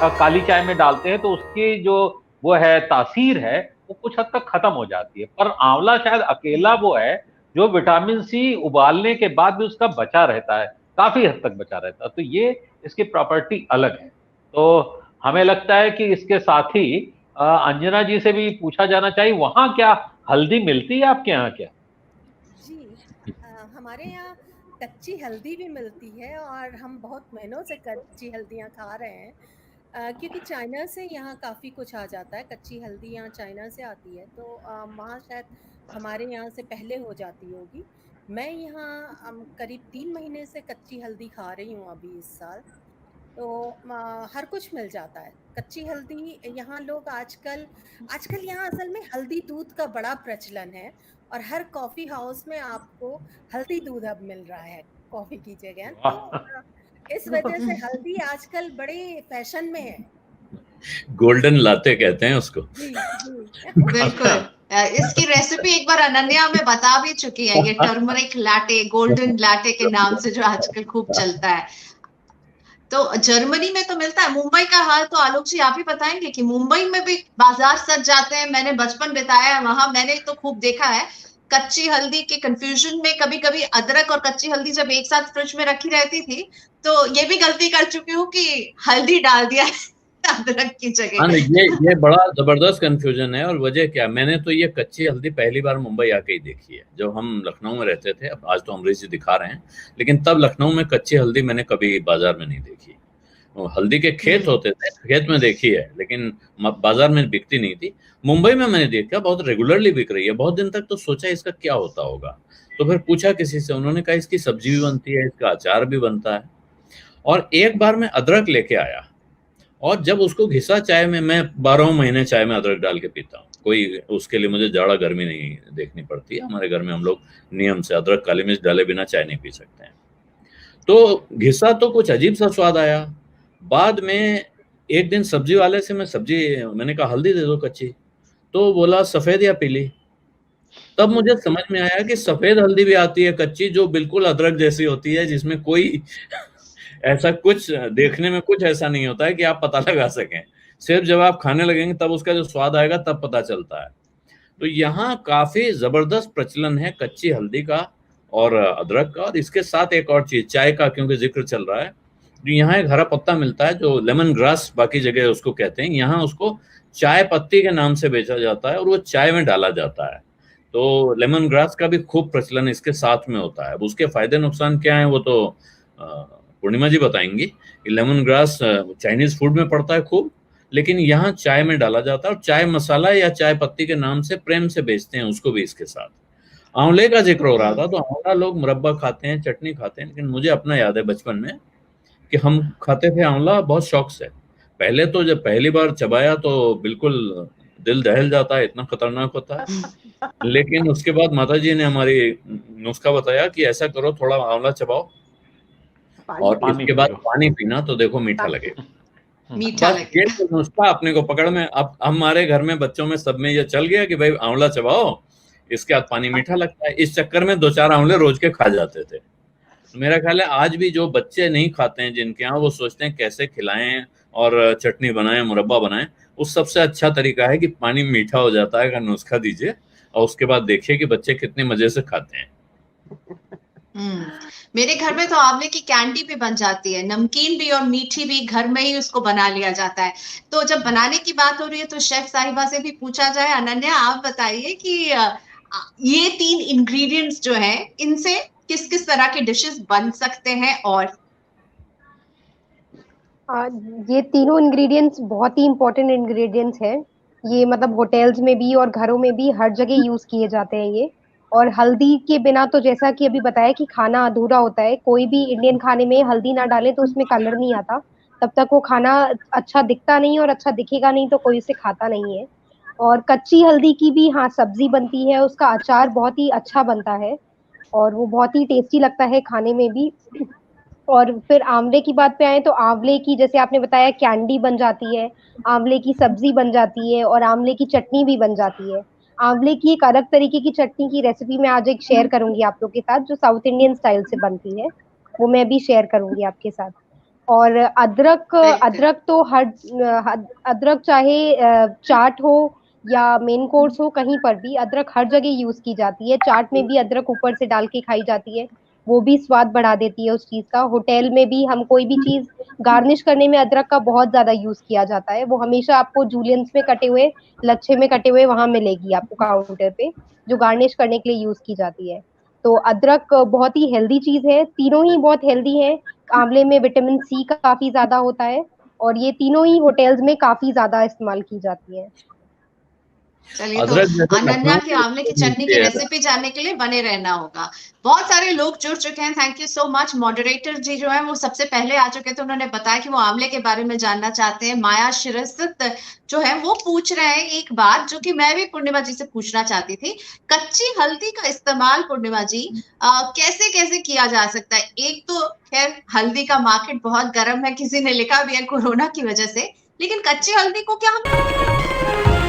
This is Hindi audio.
काली चाय में डालते हैं तो उसकी जो वो है तासीर है वो कुछ हद तक खत्म हो जाती है। पर आंवला शायद अकेला वो है जो विटामिन सी उबालने के बाद भी उसका बचा रहता है, काफी हद तक बचा रहता है। तो ये इसकी प्रॉपर्टी अलग है। तो हमें लगता है कि इसके साथ ही अंजना जी से भी पूछा जाना चाहिए, वहां क्या हल्दी मिलती है आपके यहाँ क्या? जी, हमारे यहाँ कच्ची हल्दी भी मिलती है और हम बहुत महीनों से कच्ची हल्दियाँ खा रहे हैं। क्योंकि चाइना से यहाँ काफ़ी कुछ आ जाता है, कच्ची हल्दी यहाँ चाइना से आती है, तो वहाँ शायद हमारे यहाँ से पहले हो जाती होगी। मैं यहाँ करीब 3 महीने से कच्ची हल्दी खा रही हूँ अभी इस साल। तो हर कुछ मिल जाता है। कच्ची हल्दी यहाँ लोग आजकल आजकल यहाँ असल में हल्दी दूध का बड़ा प्रचलन है और हर कॉफ़ी हाउस में आपको हल्दी दूध अब मिल रहा है कॉफ़ी की जगह। तो वाह। इस वजह से हल्दी आजकल बड़े फैशन में है। गोल्डन लाते कहते हैं उसको। जी, जी। बिल्कुल। इसकी रेसिपी एक बार अनन्या हमें बता भी चुकी है, ये टर्मरिक लाटे, गोल्डन लाटे के नाम से जो आजकल खूब चलता है। तो जर्मनी में तो मिलता है। मुंबई का हाल तो आलोक जी आप ही बताएंगे कि मुंबई में भी बाजार सज जाते हैं। मैंने बचपन बिताया है वहां, मैंने तो खूब देखा है। कच्ची हल्दी के कंफ्यूजन में कभी कभी अदरक और कच्ची हल्दी जब एक साथ फ्रिज में रखी रहती थी, तो ये भी गलती कर चुकी हूँ कि हल्दी डाल दिया अदरक की हाँ, जगह। ये बड़ा जबरदस्त कंफ्यूजन है। और वजह क्या, मैंने तो ये कच्ची हल्दी पहली बार मुंबई आके ही देखी है। जब हम लखनऊ में रहते थे, अब आज तो अमरीश जी दिखा रहे हैं, लेकिन तब लखनऊ में कच्ची हल्दी मैंने कभी बाजार में नहीं देखी। हल्दी के खेत होते थे, खेत में देखी है, लेकिन बाजार में बिकती नहीं थी। मुंबई में मैंने देखा बहुत रेगुलरली बिक रही है। बहुत दिन तक तो सोचा इसका क्या होता होगा, तो फिर पूछा किसी से, उन्होंने कहा इसकी सब्जी भी बनती है, इसका अचार भी बनता है। और एक बार मैं अदरक लेके आया, और जब उसको घिसा चाय में, मैं 12 महीने चाय में अदरक डाल के पीता हूँ, कोई उसके लिए मुझे जाड़ा गर्मी नहीं देखनी पड़ती है। हमारे घर में हम लोग नियम से अदरक काली मिर्च डाले बिना चाय नहीं पी सकते हैं। तो घिसा तो कुछ अजीब सा स्वाद आया। बाद में एक दिन सब्जी वाले से मैंने कहा हल्दी दे दो कच्ची, तो बोला सफेद या पीली। तब मुझे समझ में आया कि सफेद हल्दी भी आती है कच्ची, जो बिल्कुल अदरक जैसी होती है, जिसमें कोई ऐसा कुछ देखने में कुछ ऐसा नहीं होता है कि आप पता लगा सकें। सिर्फ जब आप खाने लगेंगे तब उसका जो स्वाद आएगा तब पता चलता है। तो यहाँ काफी जबरदस्त प्रचलन है कच्ची हल्दी का और अदरक का। और इसके साथ एक और चीज, चाय का क्योंकि जिक्र चल रहा है, तो यहाँ एक हरा पत्ता मिलता है जो लेमन ग्रास बाकी जगह उसको कहते हैं, यहाँ उसको चाय पत्ती के नाम से बेचा जाता है और वो चाय में डाला जाता है। तो लेमन ग्रास का भी खूब प्रचलन इसके साथ में होता है। अब उसके फायदे नुकसान क्या है वो तो पूर्णिमा जी बताएंगी। लेमन ग्रास चाइनीज फूड में पड़ता है खूब, लेकिन यहाँ चाय में डाला जाता है और चाय मसाला या चाय पत्ती के नाम से प्रेम से बेचते हैं उसको भी इसके साथ। आंवले का जिक्र हो रहा था, तो आंवला लोग मुरब्बा खाते हैं, चटनी खाते हैं, लेकिन मुझे अपना याद है बचपन में कि हम खाते थे आंवला बहुत शौक से। पहले तो जब पहली बार चबाया तो बिल्कुल दिल दहल जाता है, इतना खतरनाक होता है। लेकिन उसके बाद माता जी ने हमारी नुस्खा बताया कि ऐसा करो, थोड़ा आंवला चबाओ और इसके बाद पानी पीना, तो देखो मीठा लगेगा। मीठा बस ये तो नुस्खा अपने को पकड़ में। अब हमारे घर में बच्चों में सब में ये चल गया कि भाई आंवला चबाओ, इसके बाद पानी मीठा लगता है। इस चक्कर में 2-4 आंवले रोज के खा जाते थे। मेरा ख्याल है आज भी जो बच्चे नहीं खाते हैं जिनके यहाँ, वो सोचते हैं कैसे खिलाएं और चटनी बनाएं, मुरब्बा बनाएं। उस सबसे अच्छा तरीका है कि पानी मीठा हो जाता है का नुस्खा दीजिए और उसके बाद देखिए कि बच्चे कितने मजे से खाते हैं। मेरे घर में तो आंवले की कैंडी भी बन जाती है, नमकीन भी और मीठी भी घर में ही उसको बना लिया जाता है। तो जब बनाने की बात हो रही है तो शेफ साहिबा से भी पूछा जाए। अनन्या आप बताइए कि ये 3 इंग्रेडिएंट्स जो हैं, इनसे किस किस तरह के डिशेस बन सकते हैं? और ये तीनों इंग्रेडिएंट्स बहुत ही इंपॉर्टेंट इंग्रेडिएंट्स हैं। ये मतलब होटल्स में भी और घरों में भी हर जगह यूज किए जाते हैं ये। और हल्दी के बिना तो जैसा कि अभी बताया कि खाना अधूरा होता है, कोई भी इंडियन खाने में हल्दी ना डालें तो उसमें कलर नहीं आता, तब तक वो खाना अच्छा दिखता नहीं, और अच्छा दिखेगा नहीं तो कोई उसे खाता नहीं है। और कच्ची हल्दी की भी हाँ सब्जी बनती है, उसका अचार बहुत ही अच्छा बनता है और वो बहुत ही टेस्टी लगता है खाने में भी। और फिर आंवले की बात पे आए तो आंवले की जैसे आपने बताया कैंडी बन जाती है, आंवले की सब्जी बन जाती है और आंवले की चटनी भी बन जाती है। आंवले की एक अलग तरीके की चटनी की रेसिपी मैं आज एक शेयर करूंगी आप लोग के साथ, जो साउथ इंडियन स्टाइल से बनती है, वो मैं भी शेयर करूंगी आपके साथ। और अदरक Very good. अदरक तो अदरक चाहे चाट हो या मेन कोर्स हो, कहीं पर भी अदरक हर जगह यूज की जाती है। चाट में भी अदरक ऊपर से डाल के खाई जाती है, वो भी स्वाद बढ़ा देती है उस चीज का। होटल में भी हम कोई भी चीज गार्निश करने में अदरक का बहुत ज्यादा यूज किया जाता है। वो हमेशा आपको जूलियंस में कटे हुए, लच्छे में कटे हुए वहां मिलेगी आपको काउंटर पे, जो गार्निश करने के लिए यूज की जाती है। तो अदरक बहुत ही हेल्दी चीज है, तीनों ही बहुत हेल्दी है। आंवले में विटामिन सी का काफी ज्यादा होता है, और ये तीनों ही होटल्स में काफी ज्यादा इस्तेमाल की जाती है। चलिए, तो अदरक जैसे अनन्या लखनऊ की में आंवले की बहुत चटनी मिलती की है। रेसिपी जानने के लिए बने रहना होगा। बहुत सारे लोग जुड़ चुके हैं, thank you so much. Moderator ji जो है वो सबसे पहले आ चुके थे, उन्होंने बताया कि वो आंवले के बारे में जानना चाहते हैं। माया शिरस्त जो है वो पूछ रहे हैं एक बात जो कि मैं भी पूर्णिमा जी से पूछना चाहती थी। कच्ची हल्दी का इस्तेमाल पूर्णिमा जी कैसे कैसे किया जा सकता है? एक तो खैर हल्दी का मार्केट बहुत गर्म है, किसी ने लिखा भी है कोरोना की वजह से, लेकिन कच्ची हल्दी को क्या हम